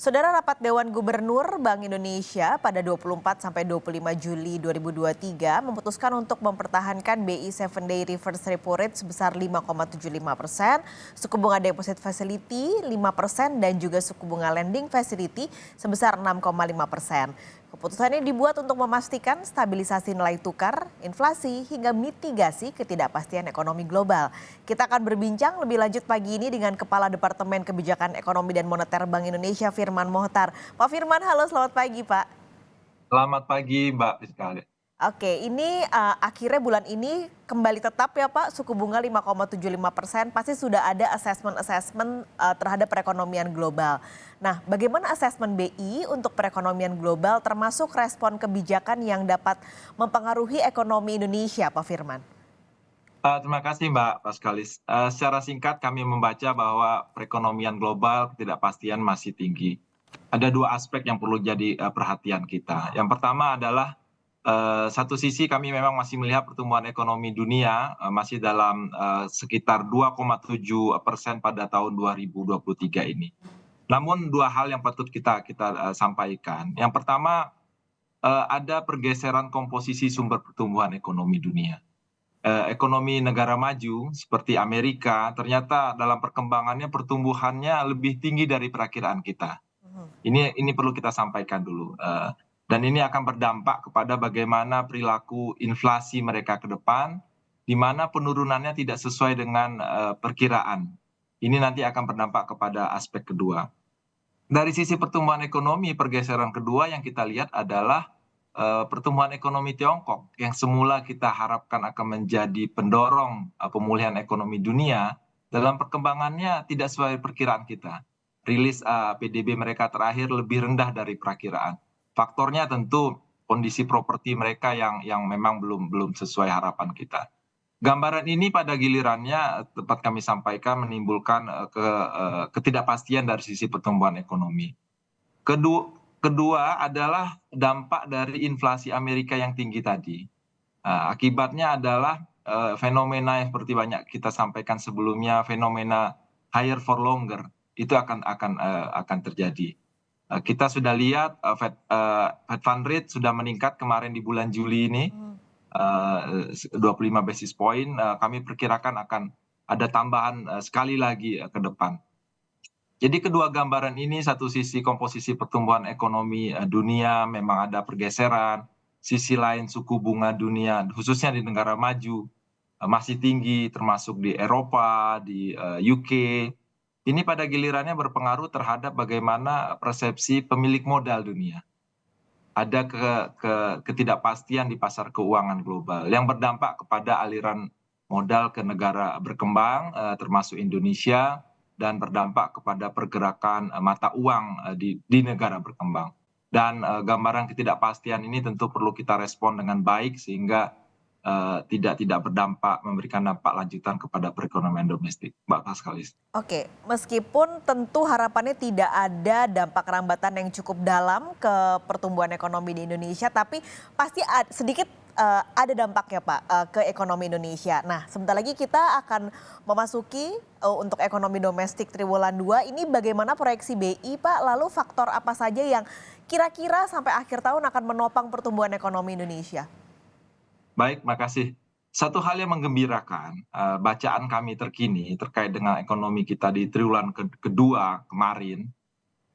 Saudara, rapat Dewan Gubernur Bank Indonesia pada 24 sampai 25 Juli 2023 memutuskan untuk mempertahankan BI 7-Day Reverse Repo Rate sebesar 5,75%, suku bunga deposit facility 5% dan juga suku bunga lending facility sebesar 6,5%. Keputusan ini dibuat untuk memastikan stabilisasi nilai tukar, inflasi, hingga mitigasi ketidakpastian ekonomi global. Kita akan berbincang lebih lanjut pagi ini dengan Kepala Departemen Kebijakan Ekonomi dan Moneter Bank Indonesia, Firman Mohtar. Pak Firman, halo, selamat pagi, Pak. Selamat pagi, Mbak Rizka. Oke, ini akhirnya bulan ini kembali tetap ya Pak, suku bunga 5,75%, pasti sudah ada assessment terhadap perekonomian global. Nah, bagaimana asesmen BI untuk perekonomian global termasuk respon kebijakan yang dapat mempengaruhi ekonomi Indonesia, Pak Firman? Terima kasih Mbak Paskalis. Secara singkat kami membaca bahwa perekonomian global ketidakpastian masih tinggi. Ada dua aspek yang perlu jadi perhatian kita. Yang pertama adalah satu sisi kami memang masih melihat pertumbuhan ekonomi dunia masih dalam sekitar 2,7% pada tahun 2023 ini. Namun dua hal yang patut kita sampaikan. Yang pertama, ada pergeseran komposisi sumber pertumbuhan ekonomi dunia. Ekonomi negara maju seperti Amerika ternyata dalam perkembangannya pertumbuhannya lebih tinggi dari perakiraan kita. Ini perlu kita sampaikan dulu. Dan ini akan berdampak kepada bagaimana perilaku inflasi mereka ke depan, di mana penurunannya tidak sesuai dengan perkiraan. Ini nanti akan berdampak kepada aspek kedua. Dari sisi pertumbuhan ekonomi, pergeseran kedua yang kita lihat adalah pertumbuhan ekonomi Tiongkok yang semula kita harapkan akan menjadi pendorong pemulihan ekonomi dunia, dalam perkembangannya tidak sesuai perkiraan kita. Rilis PDB mereka terakhir lebih rendah dari perakiraan. Faktornya tentu kondisi properti mereka yang memang belum sesuai harapan kita. Gambaran ini pada gilirannya tempat kami sampaikan menimbulkan ketidakpastian dari sisi pertumbuhan ekonomi. Kedua adalah dampak dari inflasi Amerika yang tinggi tadi. Akibatnya adalah fenomena yang seperti banyak kita sampaikan sebelumnya, fenomena higher for longer itu akan terjadi. Kita sudah lihat Fed Fund Rate sudah meningkat kemarin di bulan Juli ini 25 basis point. Kami perkirakan akan ada tambahan sekali lagi ke depan. Jadi kedua gambaran ini, satu sisi komposisi pertumbuhan ekonomi dunia memang ada pergeseran, sisi lain suku bunga dunia khususnya di negara maju masih tinggi termasuk di Eropa, di UK. Ini pada gilirannya berpengaruh terhadap bagaimana persepsi pemilik modal dunia. Ada ketidakpastian di pasar keuangan global yang berdampak kepada aliran modal ke negara berkembang termasuk Indonesia, dan berdampak kepada pergerakan mata uang di negara berkembang. Dan gambaran ketidakpastian ini tentu perlu kita respon dengan baik sehingga tidak berdampak, memberikan dampak lanjutan kepada perekonomian domestik, Mbak Paskalis. Oke, meskipun tentu harapannya tidak ada dampak rambatan yang cukup dalam ke pertumbuhan ekonomi di Indonesia, tapi pasti sedikit ada dampaknya Pak ke ekonomi Indonesia. Nah, sebentar lagi kita akan memasuki untuk ekonomi domestik triwulan 2. Ini bagaimana proyeksi BI Pak? Lalu faktor apa saja yang kira-kira sampai akhir tahun akan menopang pertumbuhan ekonomi Indonesia? Baik, makasih. Satu hal yang menggembirakan, bacaan kami terkini terkait dengan ekonomi kita di triwulan kedua kemarin,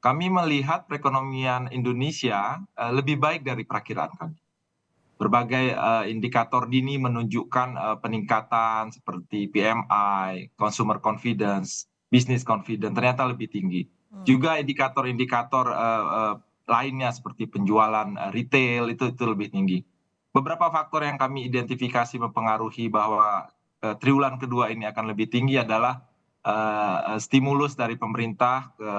kami melihat perekonomian Indonesia lebih baik dari perakiraan kami. Berbagai indikator dini menunjukkan peningkatan seperti PMI, consumer confidence, business confidence ternyata lebih tinggi. Juga indikator-indikator lainnya seperti penjualan retail itu lebih tinggi. Beberapa faktor yang kami identifikasi mempengaruhi bahwa triwulan kedua ini akan lebih tinggi adalah stimulus dari pemerintah ke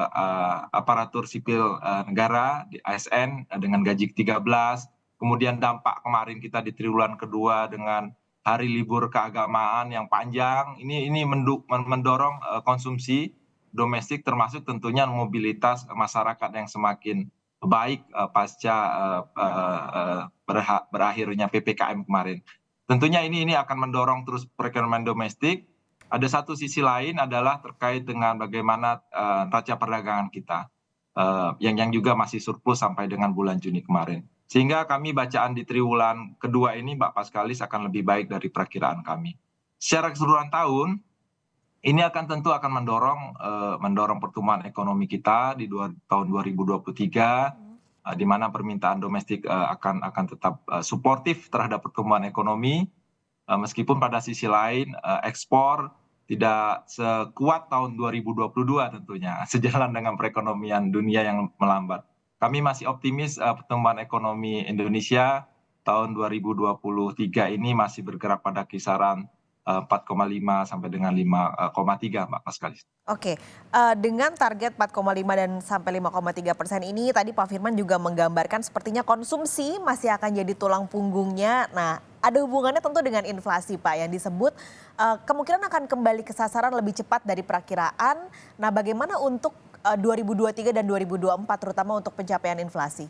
aparatur sipil negara di ASN dengan gaji 13. Kemudian dampak kemarin kita di triwulan kedua dengan hari libur keagamaan yang panjang, ini mendorong konsumsi domestik termasuk tentunya mobilitas masyarakat yang semakin baik pasca berakhirnya PPKM kemarin. Tentunya ini akan mendorong terus perekonomian domestik. Ada satu sisi lain adalah terkait dengan bagaimana neraca perdagangan kita. yang juga masih surplus sampai dengan bulan Juni kemarin. Sehingga kami bacaan di triwulan kedua ini Mbak Paskalis akan lebih baik dari perkiraan kami. Secara keseluruhan tahun, ini tentu akan mendorong pertumbuhan ekonomi kita di tahun 2023, di mana permintaan domestik akan tetap suportif terhadap pertumbuhan ekonomi, meskipun pada sisi lain ekspor tidak sekuat tahun 2022 tentunya, sejalan dengan perekonomian dunia yang melambat. Kami masih optimis pertumbuhan ekonomi Indonesia tahun 2023 ini masih bergerak pada kisaran 4,5 sampai dengan 5,3 Mbak Paskalis. Oke, dengan target 4,5 dan sampai 5,3% ini tadi Pak Firman juga menggambarkan sepertinya konsumsi masih akan jadi tulang punggungnya. Nah, ada hubungannya tentu dengan inflasi Pak yang disebut kemungkinan akan kembali ke sasaran lebih cepat dari perakiraan. Nah, bagaimana untuk 2023 dan 2024 terutama untuk pencapaian inflasi?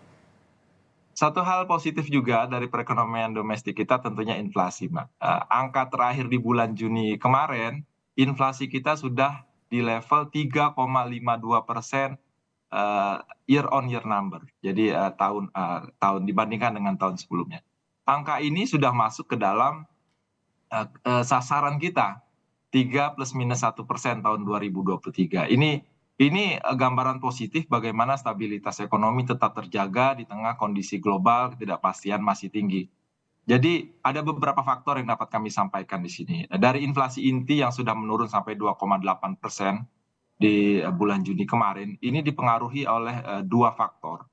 Satu hal positif juga dari perekonomian domestik kita tentunya inflasi, Mbak. Angka terakhir di bulan Juni kemarin, inflasi kita sudah di level 3,52% year on year number. Jadi tahun dibandingkan dengan tahun sebelumnya. Angka ini sudah masuk ke dalam sasaran kita 3 ± 1% tahun 2023. Ini gambaran positif bagaimana stabilitas ekonomi tetap terjaga di tengah kondisi global ketidakpastian masih tinggi. Jadi ada beberapa faktor yang dapat kami sampaikan di sini. Dari inflasi inti yang sudah menurun sampai 2,8% di bulan Juni kemarin, ini dipengaruhi oleh dua faktor.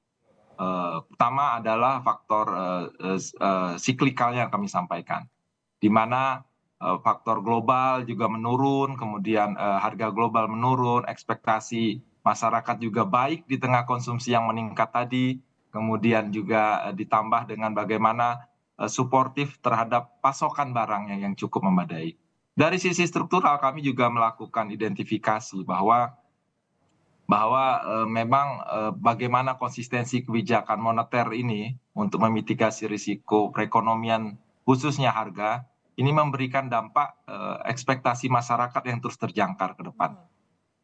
Pertama adalah faktor siklikalnya yang kami sampaikan, di mana faktor global juga menurun, kemudian harga global menurun, ekspektasi masyarakat juga baik di tengah konsumsi yang meningkat tadi, kemudian juga ditambah dengan bagaimana suportif terhadap pasokan barang yang cukup memadai. Dari sisi struktural kami juga melakukan identifikasi bahwa memang bagaimana konsistensi kebijakan moneter ini untuk memitigasi risiko perekonomian khususnya harga ini memberikan dampak ekspektasi masyarakat yang terus terjangkar ke depan.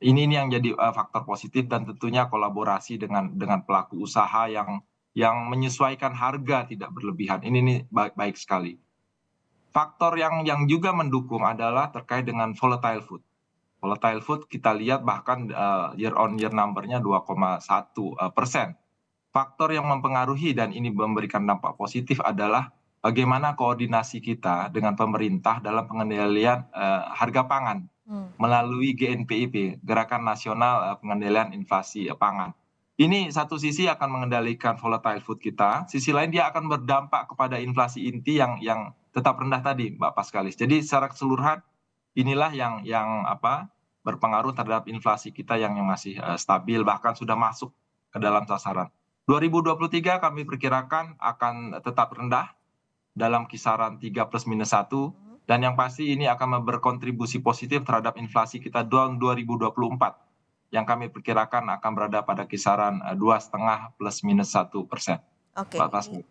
Ini yang jadi faktor positif dan tentunya kolaborasi dengan pelaku usaha yang menyesuaikan harga tidak berlebihan. Ini baik sekali. Faktor yang juga mendukung adalah terkait dengan volatile food. Volatile food kita lihat bahkan year on year number-nya 2,1%. Faktor yang mempengaruhi dan ini memberikan dampak positif adalah bagaimana koordinasi kita dengan pemerintah dalam pengendalian harga pangan melalui GNPIP, Gerakan Nasional Pengendalian Inflasi Pangan. Ini satu sisi akan mengendalikan volatile food kita, sisi lain dia akan berdampak kepada inflasi inti yang tetap rendah tadi, Mbak Paskalis. Jadi secara keseluruhan inilah yang berpengaruh terhadap inflasi kita yang masih stabil bahkan sudah masuk ke dalam sasaran. 2023 kami perkirakan akan tetap rendah dalam kisaran 3 ± 1, dan yang pasti ini akan berkontribusi positif terhadap inflasi kita tahun 2024 yang kami perkirakan akan berada pada kisaran 2,5 ± 1%. Oke,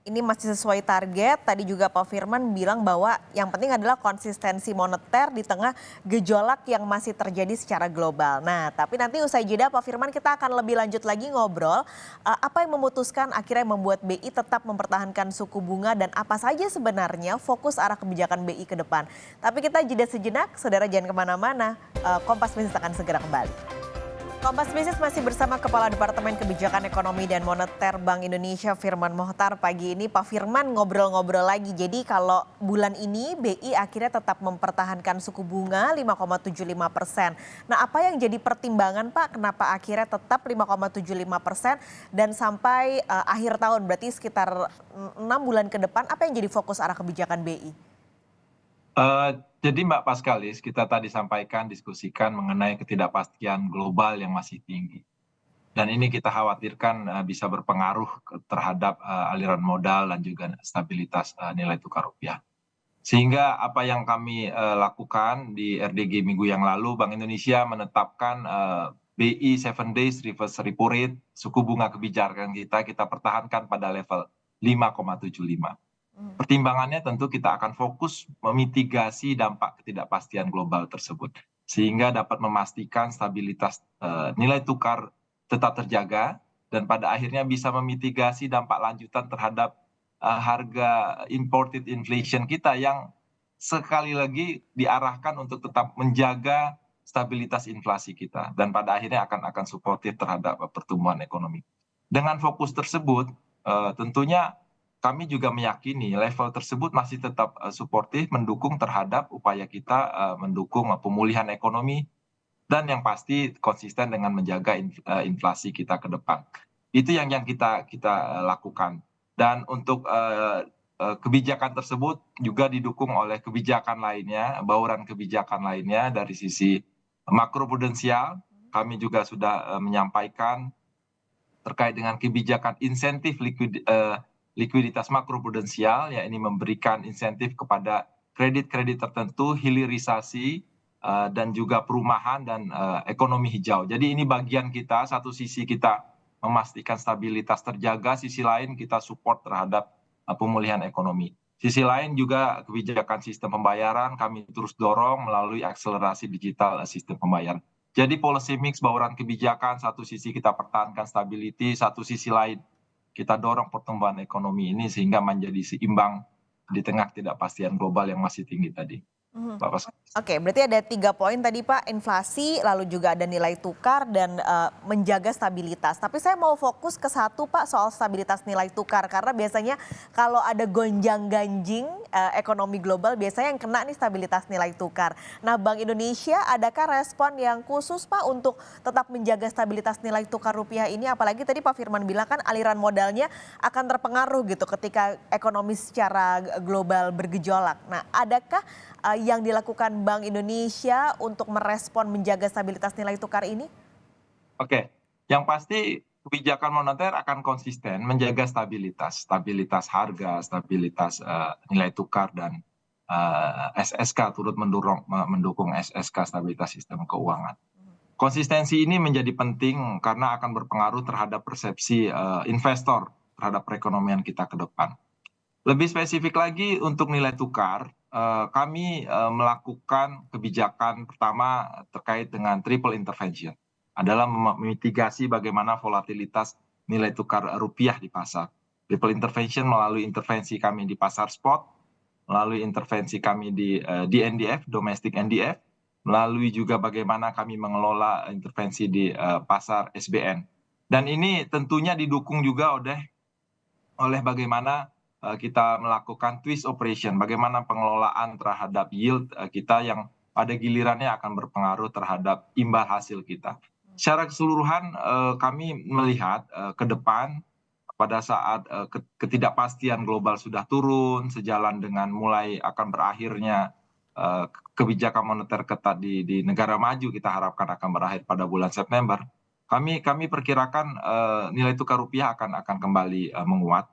ini masih sesuai target. Tadi juga Pak Firman bilang bahwa yang penting adalah konsistensi moneter di tengah gejolak yang masih terjadi secara global. Nah, tapi nanti usai jeda Pak Firman kita akan lebih lanjut lagi ngobrol. Apa yang memutuskan akhirnya membuat BI tetap mempertahankan suku bunga dan apa saja sebenarnya fokus arah kebijakan BI ke depan. Tapi kita jeda sejenak, saudara jangan kemana-mana. Kompas Bisnis akan segera kembali. Kompas Bisnis masih bersama Kepala Departemen Kebijakan Ekonomi dan Moneter Bank Indonesia Firman Mohtar. Pagi ini Pak Firman ngobrol-ngobrol lagi. Jadi kalau bulan ini BI akhirnya tetap mempertahankan suku bunga 5,75%. Nah, apa yang jadi pertimbangan Pak kenapa akhirnya tetap 5,75% dan sampai akhir tahun berarti sekitar 6 bulan ke depan apa yang jadi fokus arah kebijakan BI? Jadi Mbak Paskalis, kita tadi sampaikan, diskusikan mengenai ketidakpastian global yang masih tinggi. Dan ini kita khawatirkan bisa berpengaruh terhadap aliran modal dan juga stabilitas nilai tukar rupiah. Sehingga apa yang kami lakukan di RDG minggu yang lalu, Bank Indonesia menetapkan BI 7 days reverse repo rate, suku bunga kebijakan kita pertahankan pada level 5,75. Pertimbangannya tentu kita akan fokus memitigasi dampak ketidakpastian global tersebut sehingga dapat memastikan stabilitas nilai tukar tetap terjaga dan pada akhirnya bisa memitigasi dampak lanjutan terhadap harga imported inflation kita yang sekali lagi diarahkan untuk tetap menjaga stabilitas inflasi kita dan pada akhirnya akan suportif terhadap pertumbuhan ekonomi. Dengan fokus tersebut, tentunya kami juga meyakini level tersebut masih tetap suportif mendukung terhadap upaya kita mendukung pemulihan ekonomi dan yang pasti konsisten dengan menjaga inflasi kita ke depan. Itu yang kita lakukan. Dan untuk kebijakan tersebut juga didukung oleh kebijakan lainnya, bauran kebijakan lainnya dari sisi makroprudensial. Kami juga sudah menyampaikan terkait dengan kebijakan insentif likuiditas makroprudensial, ya ini memberikan insentif kepada kredit-kredit tertentu, hilirisasi, dan juga perumahan dan ekonomi hijau. Jadi ini bagian kita, satu sisi kita memastikan stabilitas terjaga, sisi lain kita support terhadap pemulihan ekonomi. Sisi lain juga kebijakan sistem pembayaran kami terus dorong melalui akselerasi digital sistem pembayaran. Jadi policy mix bauran kebijakan, satu sisi kita pertahankan stability, satu sisi lain kita dorong pertumbuhan ekonomi ini sehingga menjadi seimbang di tengah ketidakpastian global yang masih tinggi tadi. Mhm. Pak Pas. Oke, berarti ada 3 poin tadi Pak, inflasi, lalu juga ada nilai tukar dan menjaga stabilitas. Tapi saya mau fokus ke satu Pak, soal stabilitas nilai tukar. Karena biasanya kalau ada gonjang-ganjing ekonomi global, biasanya yang kena nih stabilitas nilai tukar. Nah Bank Indonesia adakah respon yang khusus Pak untuk tetap menjaga stabilitas nilai tukar rupiah ini? Apalagi tadi Pak Firman bilang kan aliran modalnya akan terpengaruh gitu ketika ekonomi secara global bergejolak. Nah adakah yang dilakukan Bank Indonesia untuk merespon menjaga stabilitas nilai tukar ini? Oke, yang pasti kebijakan moneter akan konsisten menjaga stabilitas harga, stabilitas nilai tukar dan SSK turut mendukung SSK stabilitas sistem keuangan. Konsistensi ini menjadi penting karena akan berpengaruh terhadap persepsi investor terhadap perekonomian kita ke depan. Lebih spesifik lagi untuk nilai tukar, kami melakukan kebijakan pertama terkait dengan triple intervention, adalah memitigasi bagaimana volatilitas nilai tukar rupiah di pasar. Triple intervention melalui intervensi kami di pasar spot, melalui intervensi kami di DNDF, domestic NDF, melalui juga bagaimana kami mengelola intervensi di pasar SBN. Dan ini tentunya didukung juga oleh bagaimana kita melakukan twist operation, bagaimana pengelolaan terhadap yield kita yang pada gilirannya akan berpengaruh terhadap imbal hasil kita. Secara keseluruhan kami melihat ke depan pada saat ketidakpastian global sudah turun, sejalan dengan mulai akan berakhirnya kebijakan moneter ketat di negara maju, kita harapkan akan berakhir pada bulan September. Kami perkirakan nilai tukar rupiah akan kembali menguat.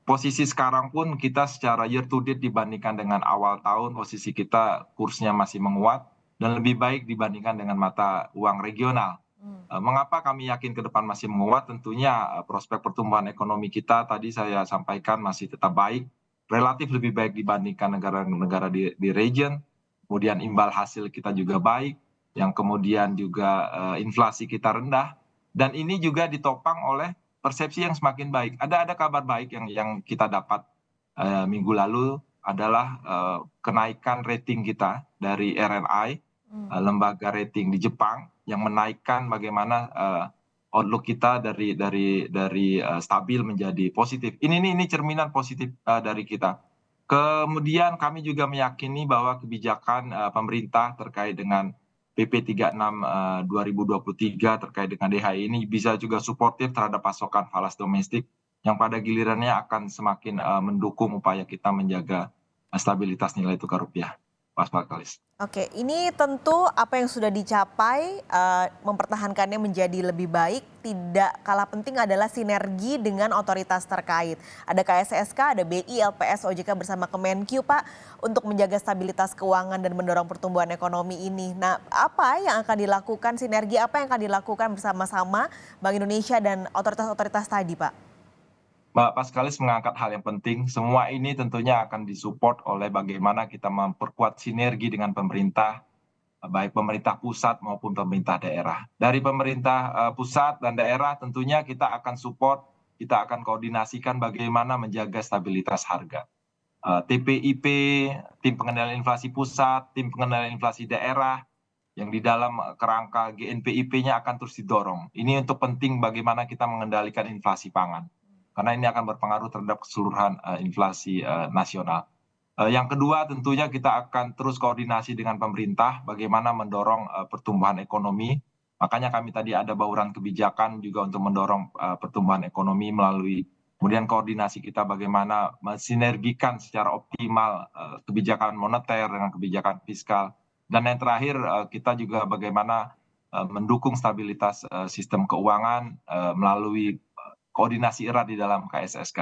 Posisi sekarang pun kita secara year to date dibandingkan dengan awal tahun, posisi kita kursnya masih menguat dan lebih baik dibandingkan dengan mata uang regional. Mengapa kami yakin ke depan masih menguat? Tentunya prospek pertumbuhan ekonomi kita tadi saya sampaikan masih tetap baik, relatif lebih baik dibandingkan negara-negara di region. Kemudian imbal hasil kita juga baik, yang kemudian juga inflasi kita rendah, dan ini juga ditopang oleh persepsi yang semakin baik. Ada kabar baik yang kita dapat minggu lalu adalah kenaikan rating kita dari RNI, lembaga rating di Jepang, yang menaikkan bagaimana outlook kita dari stabil menjadi positif. Ini cerminan positif dari kita. Kemudian kami juga meyakini bahwa kebijakan pemerintah terkait dengan PP 36 2023 terkait dengan DHI ini bisa juga suportif terhadap pasokan falas domestik yang pada gilirannya akan semakin mendukung upaya kita menjaga stabilitas nilai tukar rupiah. Mas Kalis. Oke, ini tentu apa yang sudah dicapai mempertahankannya menjadi lebih baik. Tidak kalah penting adalah sinergi dengan otoritas terkait. Ada KSSK, ada BI, LPS, OJK bersama Kemenkyu Pak untuk menjaga stabilitas keuangan dan mendorong pertumbuhan ekonomi ini. Nah, apa yang akan dilakukan, sinergi apa yang akan dilakukan bersama-sama Bank Indonesia dan otoritas-otoritas tadi Pak? Mbak Paskalis mengangkat hal yang penting. Semua ini tentunya akan disupport oleh bagaimana kita memperkuat sinergi dengan pemerintah, baik pemerintah pusat maupun pemerintah daerah. Dari pemerintah pusat dan daerah tentunya kita akan support, kita akan koordinasikan bagaimana menjaga stabilitas harga. TPIP, tim pengendalian inflasi pusat, tim pengendalian inflasi daerah, yang di dalam kerangka GNPIP-nya akan terus didorong. Ini untuk penting bagaimana kita mengendalikan inflasi pangan, karena ini akan berpengaruh terhadap keseluruhan inflasi nasional. Yang kedua tentunya kita akan terus koordinasi dengan pemerintah bagaimana mendorong pertumbuhan ekonomi. Makanya kami tadi ada bauran kebijakan juga untuk mendorong pertumbuhan ekonomi melalui kemudian koordinasi kita bagaimana mensinergikan secara optimal kebijakan moneter dengan kebijakan fiskal. Dan yang terakhir kita juga bagaimana mendukung stabilitas sistem keuangan melalui koordinasi erat di dalam KSSK,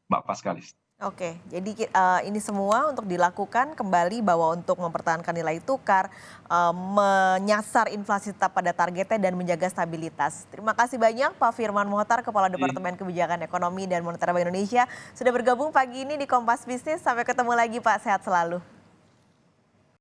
Mbak Paskalis. Oke, jadi ini semua untuk dilakukan kembali bahwa untuk mempertahankan nilai tukar, menyasar inflasi tetap pada targetnya dan menjaga stabilitas. Terima kasih banyak Pak Firman Mohtar, Kepala Departemen Kebijakan Ekonomi dan Moneter Bank Indonesia, sudah bergabung pagi ini di Kompas Bisnis. Sampai ketemu lagi Pak, sehat selalu.